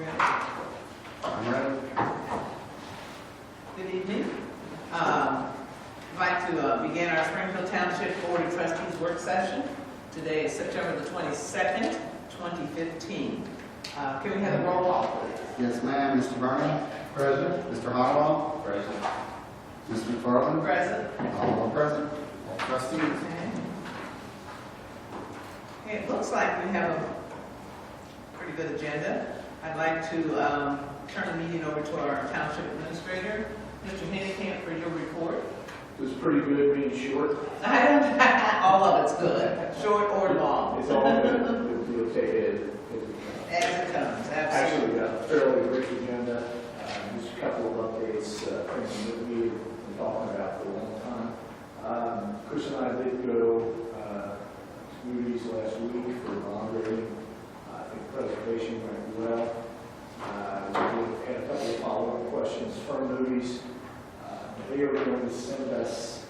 I'm ready. Good evening. I'd like to begin our Springfield Township Board of Trustees work session. Today is September the 22nd, 2015. Can we have a roll call, please? Yes, ma'am. Mr. Vernon? Present. Mr. Hollowell? Present. Ms. McFarland? Present. All are present. All trustees. Okay, it looks like we have a pretty good agenda. I'd like to turn the meeting over to our Township Administrator, Mr. Hennekamp, for your report. It was pretty good, being short. All of it's good, short or long. It's all good. You'll take it As it comes, absolutely. Actually, a fairly rich agenda. Just a couple of updates, things that we've been talking about for a long time. Chris and I did go to Moody's last week for bond rating. I think presentation went well. We had a couple of follow-up questions from Moody's. They are going to send us,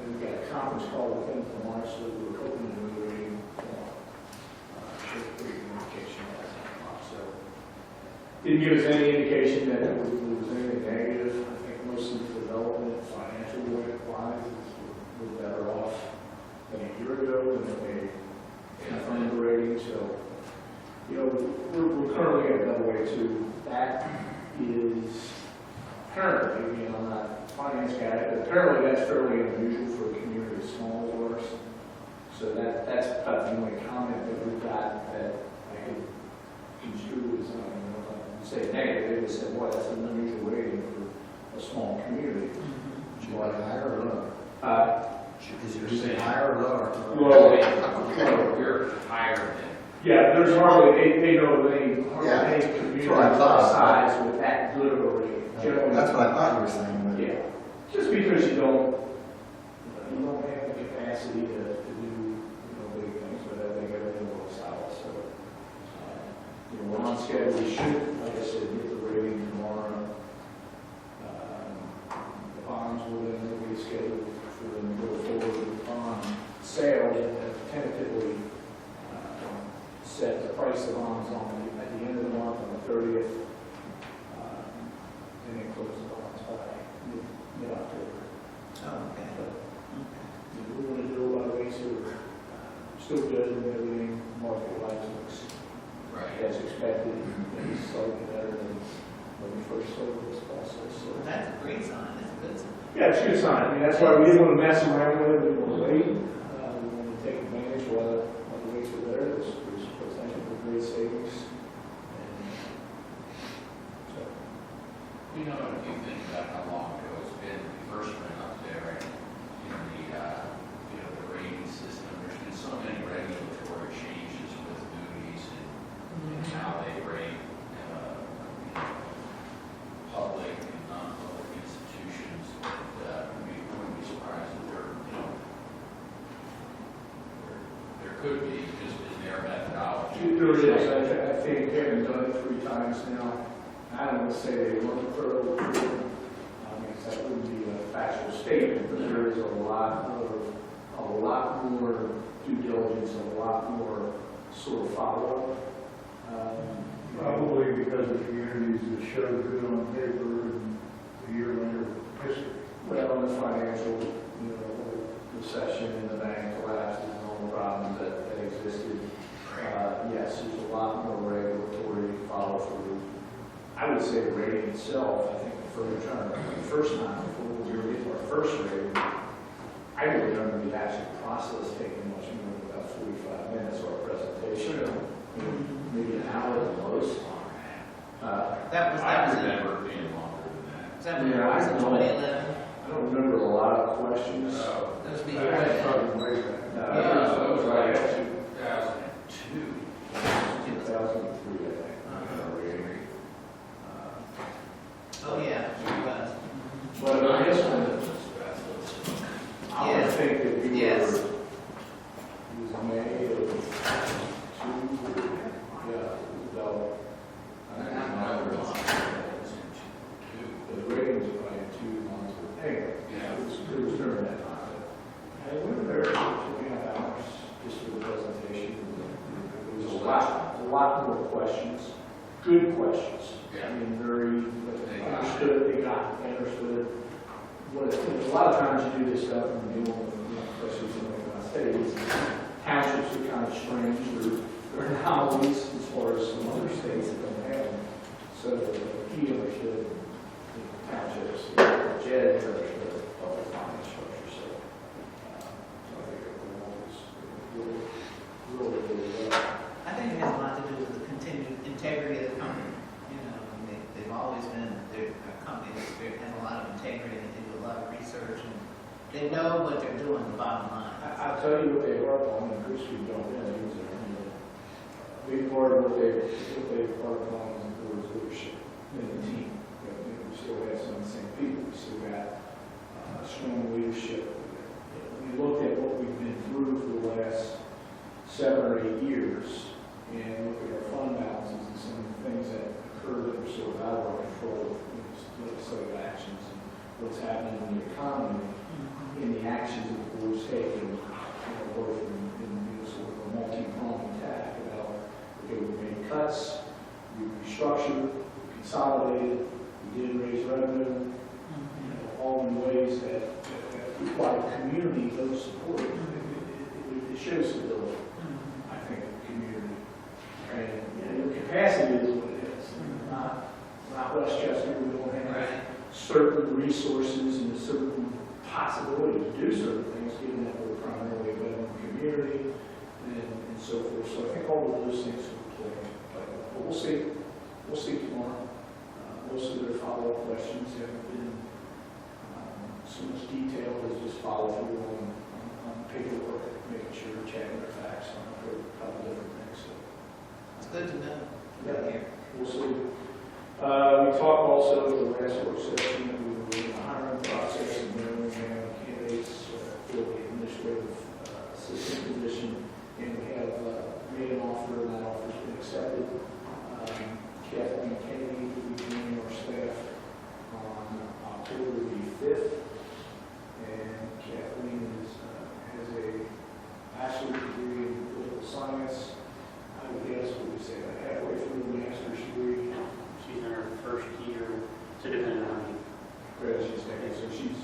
we've got a conference call with them tomorrow, so we're hoping to do a rating tomorrow. Pretty good indication of that. So, didn't give us any indication that it was anything negative. I think most of the development, financial wise, is we're better off than a year ago when they confirmed the rating. So, you know, we're currently at double A2. That is apparently, I'm not a finance guy, but apparently that's fairly unusual for a community as small as ours. So that's about the only comment that we've got that I could construe as, I don't know if I can say negative. They just said, boy, that's an unusual rating for a small community. Should you like higher or lower? Is your saying higher or lower? Well, You're higher than. yeah, there's hardly any community what I thought. size with that good of a rating. Generally, That's what I thought you were saying. But yeah, just because you don't have the capacity to do big things, but I think everything works out. So we're on schedule. We should, like I said, get the rating tomorrow. The bonds will then be scheduled for them to go forward with bond sales and tentatively set the price of bonds on at the end of the month on the 30th. And then close the bonds by mid-October. Oh, okay. But we want to do a lot of ways here. Still judging everything market-wise looks as expected. Maybe slightly better than when we first started this process. So Well, that's a great sign, that's a good sign. yeah, it's a good sign. I mean, that's why we didn't want to mess around with it. We want to wait. We want to take advantage while the rates are there. There's potential for great savings. And so, You know, if you think about how long ago it's been, we first went up there and, the rating system, there's been so many regulatory changes with Moody's and how they rate, public and non-public institutions, that we wouldn't be surprised if there could be, just in their methodology. there is. I think having done it 3 times now, I don't want to say they weren't thoroughly proven. I mean, that wouldn't be a factual statement, but there is a lot more due diligence, a lot more sort of follow-up. Probably because of communities that show good on paper and a year later history. Well, the financial, recession and the bank collapses and all the problems that existed. Yes, there's a lot more regulatory follow-through. I would say the rating itself, I think the first time before we were getting our first rating, I don't remember the actual process taking much more than about 45 minutes or a presentation. Maybe an hour at the most. That was I it. remember it being longer than that. Was that when it was in 2011? I don't remember a lot of questions. That was I before had that. trouble with that. That was like 2002. 2003, I think. Oh, yeah, it was. But I guess I would Yes. think that we Yes. were, it was May of 2, about, I don't know, the ratings were probably 2 months, but anyway, it was during that time. And we were there for 2.5 hours just for the presentation. There was a lot more questions. good questions. Yeah. I mean, very, but They they got understood what, a lot of times you do this stuff and you deal with, especially something like I say, these townships are kind of strange, they're anomalies as far as some other states that don't have them. So he understood townships, Jed understood public finance structure, so I think it was really well. I think it has a lot to do with the continued integrity of the company. You know, I mean, they've always been, they're a company that has a lot of integrity and they do a lot of research and they know what they're doing, the bottom line. I'll tell you what they harp on, and Chris, we don't know, he was there, big part of what they harp on was leadership in the team. We still have some of the same people, we still got strong leadership. We looked at what we've been through for the last 7 or 8 years, and look at our fund balances and some of the things that occurred that were sort of out of our control, legislative actions, and what's happening in the economy, in the actions that the board's taken, both in sort of a multi-pronged attack about, okay, we made cuts, we restructured, we consolidated, we did raise revenue, all in ways that require the community, those support, it shows stability, I think, in the community. And your capacity is what it is, not Westchester, we don't have certain resources and a certain possibility to do certain things, given that we're primarily a veteran community and so forth. So I think all of those things will play. But we'll see. We'll see tomorrow. Most of their follow-up questions haven't been so much detail as just follow through on paperwork, making sure we're checking their facts on a couple different things. So It's good to know. yeah, we'll see. We talked also at the last work session that we were in the hiring process and narrowing down candidates for the administrative assistant position, and we have made an offer, and that offer's been accepted. Kathleen Kennedy will be joining our staff on October the 5th, and Kathleen has a bachelor's degree in political science. I would guess what we say about halfway through the master's degree. She's in her first year, so depending on Credit she's taking, so she's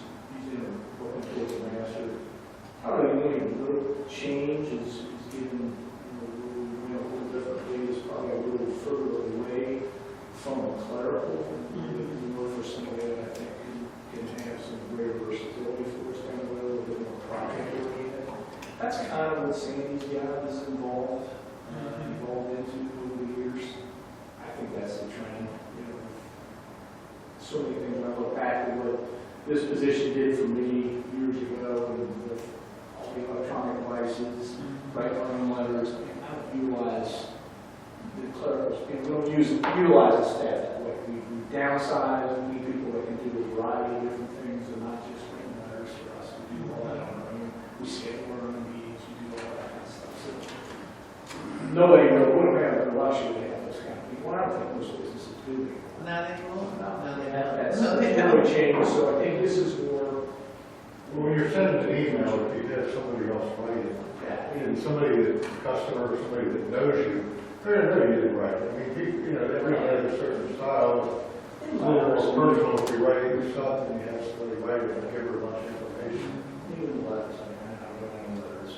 in her working towards the master. Probably the only little change is given, a little differently, is probably a little further away from a clerical, and more for somebody that I think can have some greater versatility for us down the road, a little bit more project oriented. That's kind of what Sandy's job is involved into over the years. I think that's the trend, so many things. When I look back at what this position did for me years ago, and with all the electronic devices, write my own letters, I don't utilize the clerks. We don't utilize the staff that way. We downsize, we need people that can do a variety of different things, and not just written letters for us. We do all that on our own. We schedule our own meetings, we do all that kind of stuff. So nobody knows. We don't have the luxury to have those kind of people. I don't think most businesses do. Not anymore? No, they don't. That's No, they really don't. changed, so I think this is more, When you're sending an email, if you have somebody else write it, and somebody that, customer, or somebody that knows you, they're going to know you did right. I mean, people, everyone has a certain style. It's a little more personal if you write yourself and you have somebody write it and give her a bunch of information. even the letters, I mean, I don't know any letters.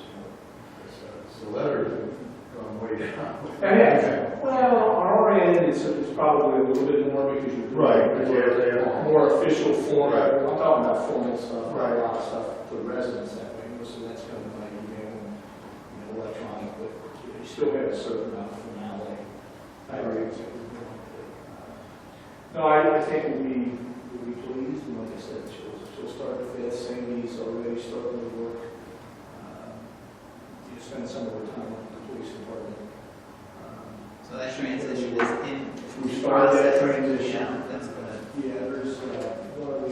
So letters have gone way down. Yeah, well, on our end, it's probably a little bit more because you're Right, more official form. Right. I'm talking about formal stuff, Right. a lot of stuff for the residents that way. Most of that's coming by email and electronic, but you still have a certain amount of formality. I agree with you. No, I think we'll be pleased, and like I said, she'll start the 5th. Sandy's already starting to work. You spend some of her time with the police department. So that transition is in We started that process. transition. Yeah, that's good. Yeah, there's one of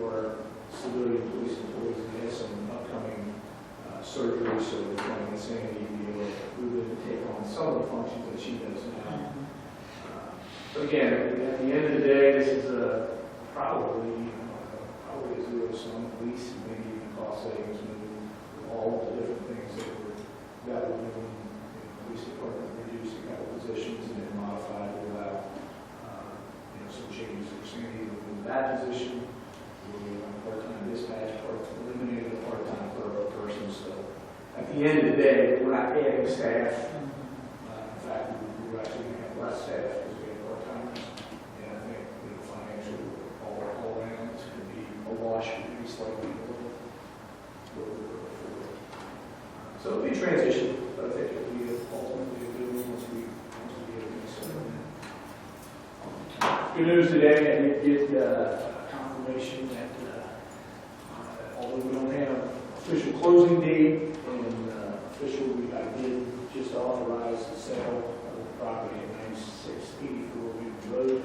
our civilian police employees that has some upcoming surgery, so we're trying to get Sandy to be able to move in and take on some of the functions that she does now. But again, at the end of the day, this is probably a zero-sum, at least maybe even cost savings, maybe all the different things that we're doing. The police department reducing a couple positions and then modify adding staff. In fact, we were actually going to have less staff because we had part-timers. And I think, financially, all around, it's going to be a wash, maybe slightly below. So it'll be a transition, but I think it'll be ultimately a good one once we get it settled in. Good news today, I did get confirmation that although we don't have official closing date and officially I did just authorize the sale of the property at 9684 Wheaton Road.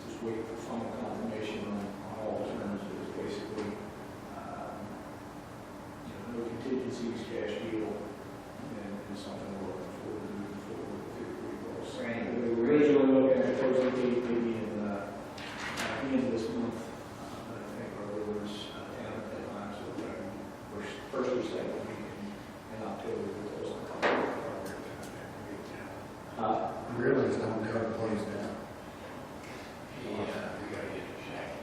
Just waiting for final confirmation on all terms. It was basically no contingencies, cash deal, and something we're looking forward to moving forward with it pretty well. So we were originally looking at closing date maybe in the end of this month. But I think our orders down at that time, so we're first or second week in October. We'll close the contract. Really, it's not going to close down. Yeah, we gotta get to check.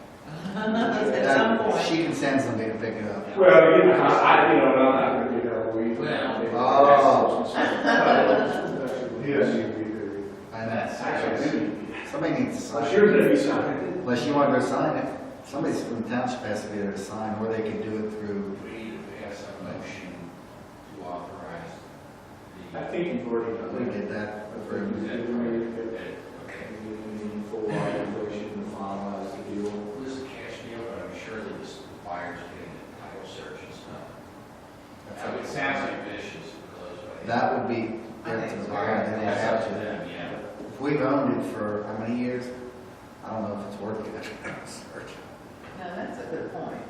At some point. She can send somebody to pick it up. Well, I'm not going to get out of the weeds. Yes, you'd be there. And that's, Actually, somebody needs to sign I'm it. sure going to be something. Unless you want to go sign it. Somebody from the township has to be there to sign, or they can do it through. We need to pass a motion to authorize I the. think you've already done We that. did that. Okay. Full authorization to finalize the deal. Well, this is a cash deal, but I'm sure that this buyer's getting a title search and stuff. Now, it sounds like vicious because. That would be I there think to it's the buyer, they don't That's have up to to. them, yeah. If we've owned it for how many years? I don't know if it's worth it. Search. Now, that's a good point.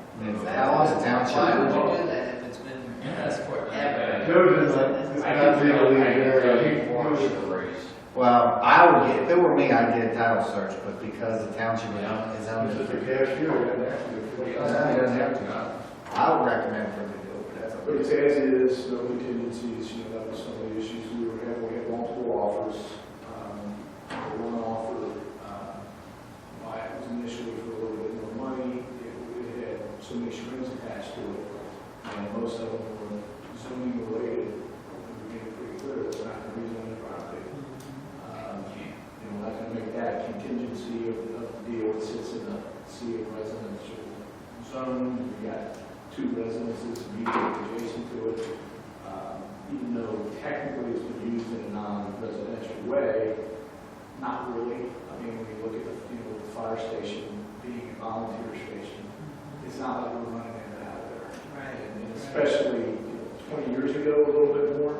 How long is the township? Why would you do that if it's been us forever? Joe's in the, I think legally there, he wants to. Well, I would get, if it were me, I'd get a title search, but because the township is owned It's it. just a cash deal, he doesn't have to. He doesn't have to. I would recommend for him to do it, but that's But okay. it's as is, no contingencies, that was some of the issues we had multiple offers. One offer, it was initially for a little bit more money, it had so many strings attached to it, and most of them were zoning related. We were getting pretty clear, it's not going to be zoning property. Not going to make that a contingency of the deal. It sits in a sea of residential zone. We got two residences immediately adjacent to it. Even though technically it's been used in a non-residential way, not really. I mean, when you look at the fire station being a volunteer station, it's not like we're running in and out of there. Right. And especially 20 years ago, a little bit more.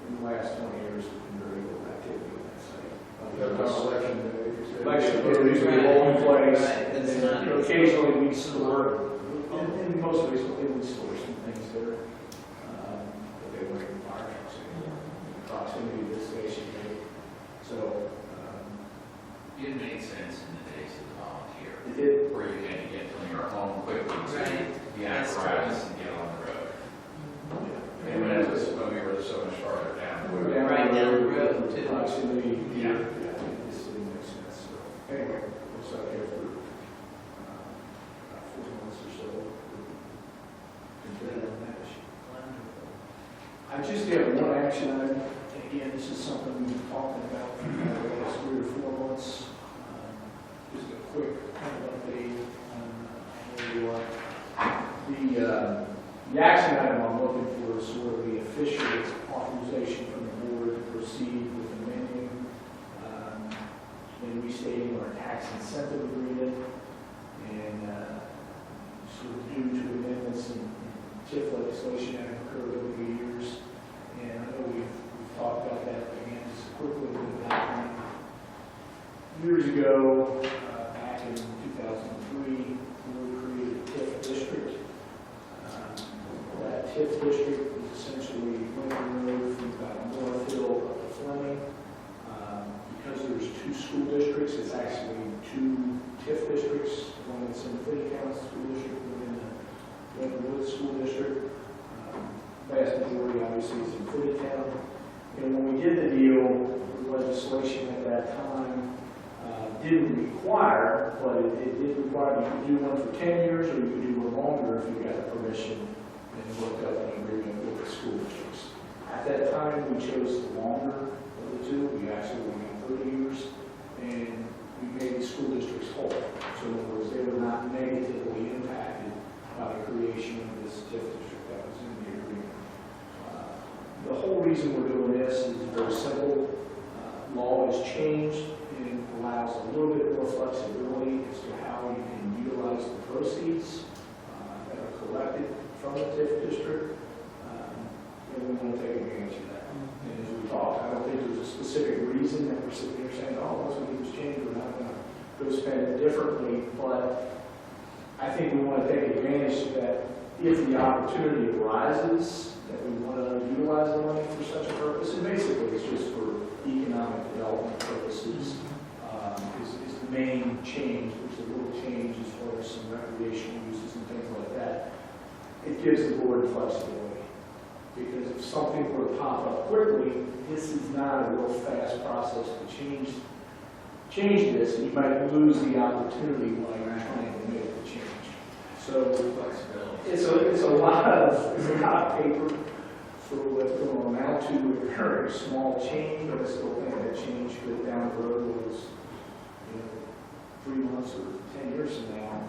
In the last 20 years, there's been very little activity on that site. That's our election day. Election days, we all in place, Right, and it's then not- occasionally we store, and most recently we store some things there. But they were in fire trucks, proximity to the station. So, It made sense in the days of the volunteer, it did. where you had to get from your home quickly to Right. the That's apparatus and get on the road. And when it was, when we were so much farther down. We were down Right down the road, road, too. Proximity. Yeah. It just didn't make sense. So anyway, looks like after about 4 months or so, we're completed on that issue. I just have one action item. Again, this is something we've been talking about for the last 3 or 4 months. Just a quick kind of update on where we are. The action item I'm looking for is sort of the official authorization from the board to proceed with amending and restating our tax incentive agreement, and sort of due to amendments in TIF legislation that have occurred over the years. And I know we've talked about that again just quickly with the document. Years ago, back in 2003, we created a TIF district. That TIF district is essentially Lincoln Road from about North Hill up to Fleming. Because there's 2 school districts, it's actually 2 TIF districts, one that's in the Finneytown School District, one in the Lincoln Woods School District. Vast majority obviously is in Finneytown. And when we did the deal, the legislation at that time didn't require, but it did require you could do one for 10 years or you could do one longer if you got the permission and worked out an agreement with the chose the longer of the two. We actually went 30 years, and we made the school districts whole. So in other words, they were not negatively impacted by the creation of this TIF district that was in the agreement. The whole reason we're doing this is very simple. Law has changed and allows a little bit more flexibility as to how you can utilize the proceeds that are collected from the TIF district. And we want to take advantage of that. And as we talked, I don't think there's a specific reason that we're sitting here saying, oh, once we get this change, we're not going to go spend it differently. But I think we want to take advantage of that if the opportunity arises, that we want to utilize the money for such a purpose. And basically, it's just for economic development purposes is the main change. There's a little change as far as some recreational uses and things like that. It gives the board flexibility. Because if something were to pop up quickly, this is not a real fast process to change this, and you might lose the opportunity while you're trying to make the change. So it's a lot of paper for what's going to amount to a very small change, but I still think that change could down the road was 3 months or 10 years from now.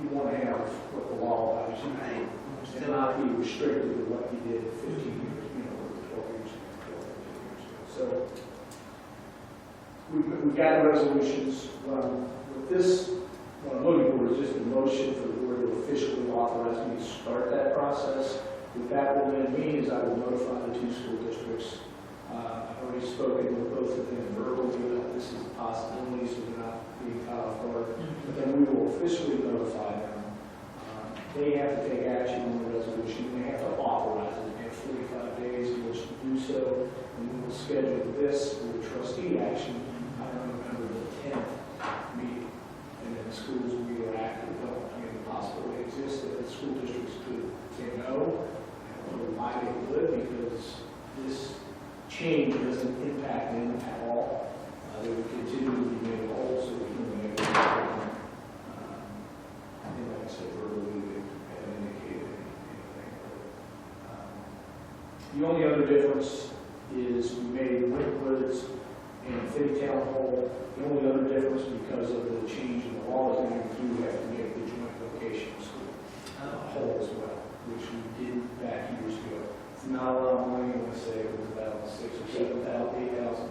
You want to have what the law allows you to do. And not be restricted to what he did 15 years, or 12 years ago. So we've got resolutions. What I'm looking for is just a motion for the board to officially authorize me to start that process. What that will then mean is I will notify the 2 school districts. I've already spoken with both of them verbally about this is a possibility, so they're not being caught off guard. But then we will officially notify them. They have to take action on the resolution. They have to authorize it. They have 45 days in which to do so. And we will schedule this for the trustee action on November the 10th meeting. And then the schools will be active. The possibility exists that the school districts could say no. Or why they would, because this change doesn't impact them at all. They will continue to be made whole, so we can make it. I think like I said earlier, the only other difference is we made Winkwoods and City Town Hall. The only other difference because of the change in the law is that we do have to make the joint vocational school whole as well, which we did back years ago. It's not a lot of money. I want to say it was about 6,000 or 7,000, 8,000.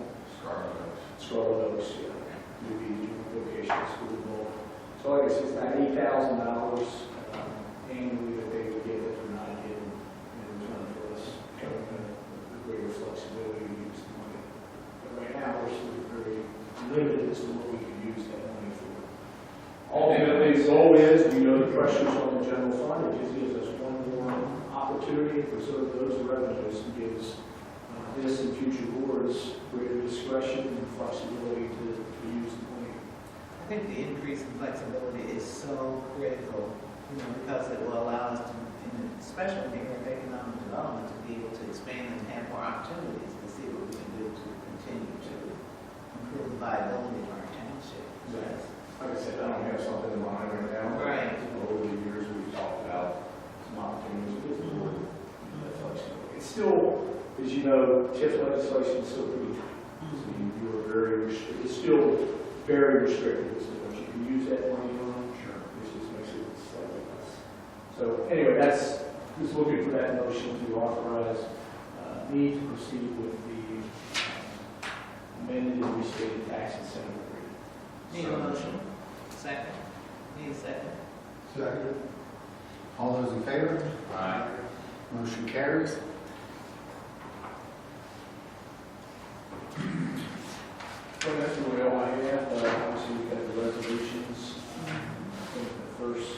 Scarlet Oaks, yeah. Would be the joint vocational school involved. So like I said, it's about $8,000 annually that they would get that they're not getting in return for us having a greater flexibility to use the money. But right now, we're sort of very limited as to what we can use that money for. Ultimately, the goal is, the pressures on the general fund. It just gives us one more opportunity to preserve those revenues and gives this and future boards greater discretion and flexibility to use the money. I think the increase in flexibility is so critical, because it will allow us to, especially in the area of economic development, to be able to expand and have more opportunities to see what we can do to continue to improve the viability of our township. Yes. Like I said, I don't have something in mind right now. Right. Over the years, we've talked about some opportunities with the board. It's still, as you know, TIF legislation is still pretty, so you are very restricted. It's still very restricted as to what you can use that money on. Sure. Which just makes it slightly less. So anyway, that's just looking for that motion to authorize me to proceed with the amended and restated tax incentive agreement. Need a motion? Second? Need a second? Second. All those in favor? Aye. Motion carries. Well, that's really all I have. Obviously, we've got the resolutions. I think the first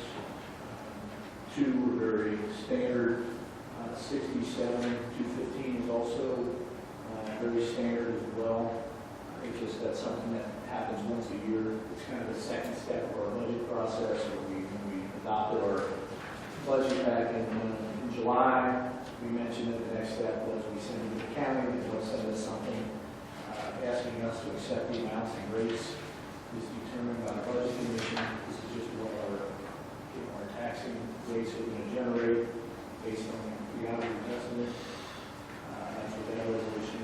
2 were very standard. 67, 215 is also very standard as well. It's just that's something that happens once a year. It's kind of the second step of our budget process. We adopted our budget back in July. We mentioned that the next step was we send it to the county, and they'll send us something asking us to accept the amounts and rates is determined by the budget commission. This is just what our taxing rates are going to generate based on the reality estimate. That's what that resolution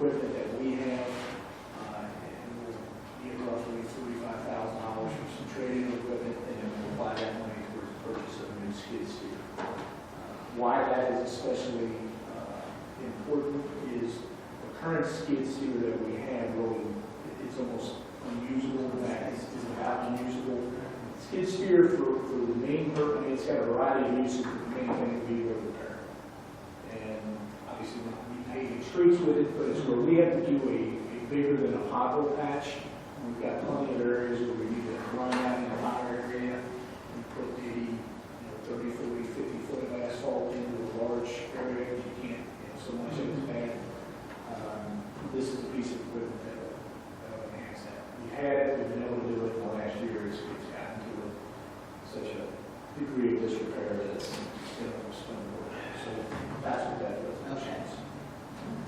equipment that we have, and we'll get roughly $45,000 for some trade-in equipment, and then we'll apply that money towards the purchase of a new skid steer. Why that is especially important is the current skid steer that we have really, it's almost unusable. In fact, it's about unusable. Skid steer for the main purpose, I mean, it's got a variety of uses, but the main thing would be road repair. And obviously, we're not be paving streets with it, but it's where we have to do a bigger than a pothole patch. We've got plenty of areas where we need to run out in a higher area and put maybe 30, 40, 50 foot of asphalt into a large area. You can't, so much of it's bad. This is a piece of equipment that will enhance that. We had it, we've been able to do it in the last year. It's gotten to such a degree of disrepair that it's spend more. So that's what that resolution is.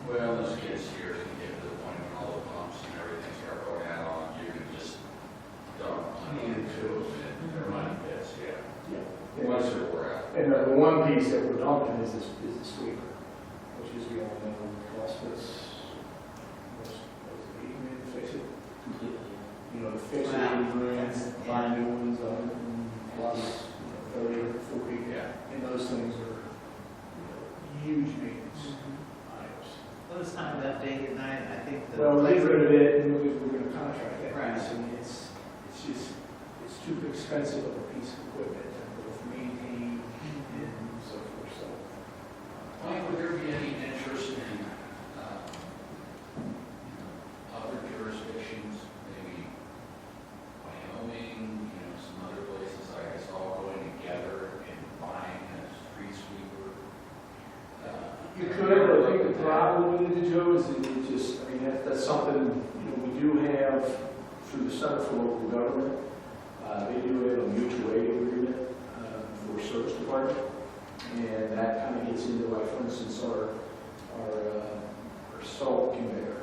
Well, the skid steer can get to the point when all the pumps and everything start going out on, you can just dump money into it and their money pits, yeah. Yeah. Once they're wore out. And the one piece that we're dumping is the sweeper, which is we all know costs us, $8 million to fix it. To fix it, buy new ones, plus 30 or 40. Yeah. And those things are huge maintenance items. Well, it's time to update it, and I think the. Well, we're getting rid of it, and we're going to contract that Right. piece. I mean, it's too expensive of a piece of equipment to both maintain and so forth, so. Mike, would there be any interest in other jurisdictions, maybe Wyoming, some other places, I guess, all going together and buying a street sweeper? You could, but I think the problem with it, Joe, is that it just, I mean, that's something, we do have through the Center for Local Government. They do have a mutual aid agreement for service department, and that kind of gets into, like, for instance, our salt conveyor.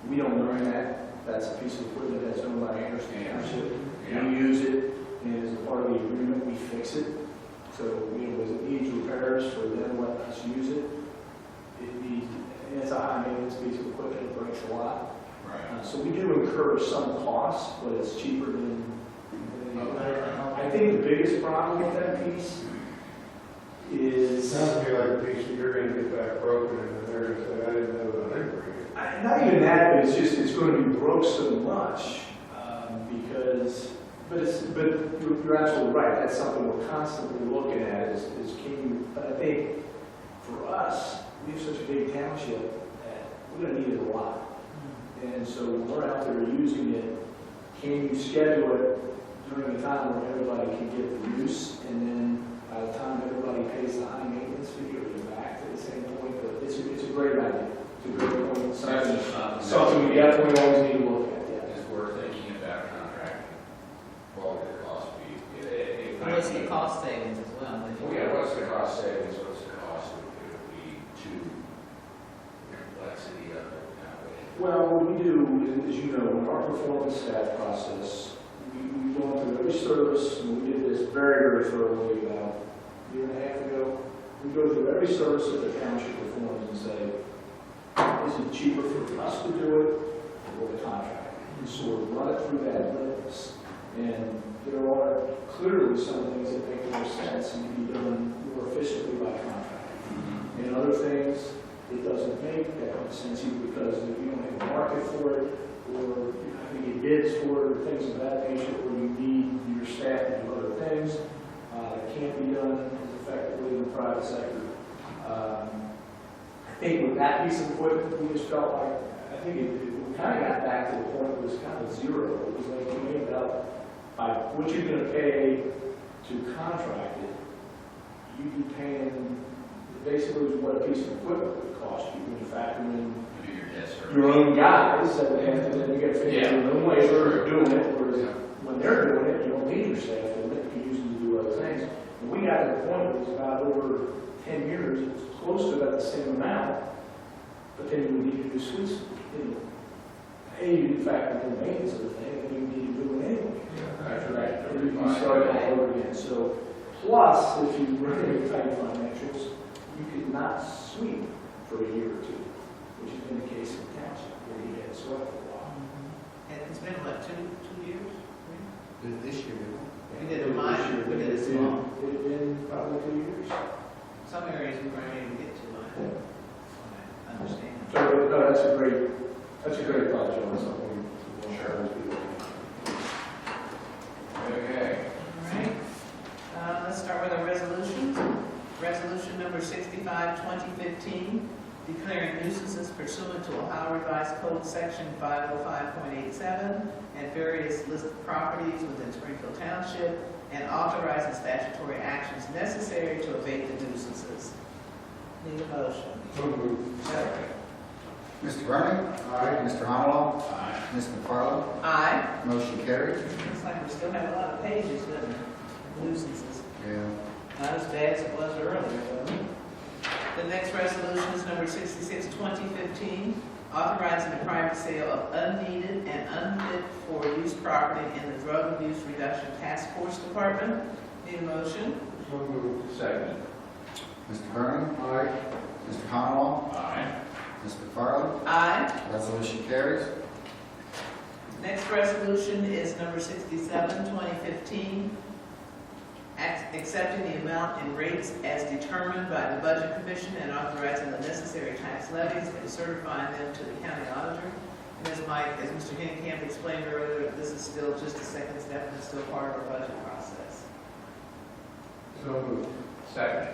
We don't run that. That's a piece of equipment that's owned by Anderson Township. Yeah. We use it, and as a part of the agreement, we fix it. So, as it needs repairs for them, let us use it. It needs, and it's a high maintenance piece of equipment. It breaks a lot. Right. So we do incur some costs, but it's cheaper than. I think the biggest problem with that piece is. Sounds to me like a piece that you're gonna get back broken and then they're gonna say, I didn't know that they were here. Not even that, but it's going to be broke so much, but you're absolutely right. That's something we're constantly looking at is can you, but I think for us, we have such a big township that we're going to need it a lot. And so when we're out there using it, can you schedule it during a time where everybody can get the use, and then by the time everybody pays the high maintenance fee, you're back to the same point? But it's a great idea. It's a great point. Something we definitely always need to look at. Yeah. It's worth thinking about contracting. What would the cost be? What's the cost savings as well? Well, yeah, what's the cost savings, what's the cost of it would be to the complexity of it that way? Well, what we do, as you know, in our performance stat process, we go through every service, and we did this very, very thoroughly about a year and a half ago. We go through every service that the township performs and say, is it cheaper for us to do it or the contract? And so we run it through that lens. And there are clearly some things that make more sense and can be done more efficiently by contract. And other things, it doesn't make that much sense either because if you don't have a market for it, or you're not going to get bids for it, or things of that nature, or you need your staff to do other things that can't be done as effectively in the private sector. I think with that piece of equipment, we just felt like, I think we kind of got back to the point where it was kind of zero. It was like, you made about what you're going to pay to contract it, you'd be paying basically what a piece of equipment would cost you when you factor in your own guys that would have to, then you got to figure out your own labor doing it, whereas when they're doing it, you don't need your staff doing it, you can use them to do other things. And we got to the point where it was about over 10 years, it was close to about the same amount, but then you would need to do sweeps. You factor in the maintenance of the thing, and you need to do it anyway. After that, you start all over again. So, plus, if you really tight financials, you could not sweep for a year or two, which has been the case in the township. it this year, didn't We did a minor, we did a small. It's been probably 2 years. Some areas we weren't able to get to, I understand. So, no, that's a great project, it's something we want to always be looking at. Okay. All right, let's start with our resolutions. Resolution number 65, 2015, declaring nuisances pursuant to Ohio Revised Code Section 505.87 and various listed properties within Springfield Township, and authorizing statutory actions necessary to abate the nuisances. Need a motion? So moved. Second. it? Mr. Vernon? Aye. Mr. Honolo? Aye. Ms. McFarland? Aye. Motion carried. Looks like we still have a lot of pages, doesn't it? Nuisances. Yeah. Not as bad as it was earlier, though. The next resolution is number 66, 2015, authorizing the private sale of unneeded and unfit for use property in the Drug Abuse Reduction Task Force Department. Need a motion? So moved. Second. Mr. Vernon? Aye. Mr. Honolo? Aye. Ms. McFarland? Aye. Resolution carries. Next resolution is number 67, 2015, accepting the amount and rates as determined by the Budget Commission and authorizing the necessary tax levies and certifying them to the county auditor. And as Mr. Hincamp explained earlier, this is still just a second step and it's still part of our budget process. So moved. Second.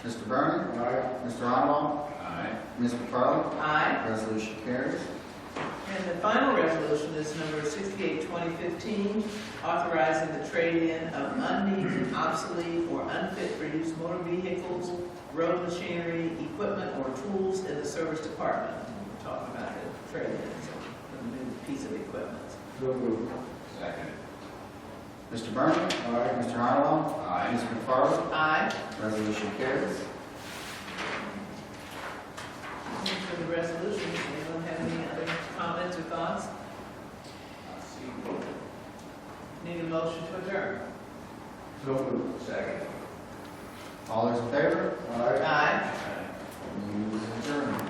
Mr. Vernon? Aye. Mr. Honolo? Aye. Ms. McFarland? Aye. Resolution carries. And the final resolution is number 68, 2015, authorizing the trade-in of unneeded, obsolete, or unfit for use motor vehicles, road machinery, equipment, or tools in the service department. We're talking about the trade-in, so a new piece of equipment. So moved. Second. Mr. Vernon? Aye. Mr. Honolo? Aye. Ms. McFarland? Aye. Resolution carries. For the resolutions, anyone have any other comments or thoughts? Need a motion to adjourn? So moved. Second. All those in favor? Aye. Aye. Meeting is adjourned.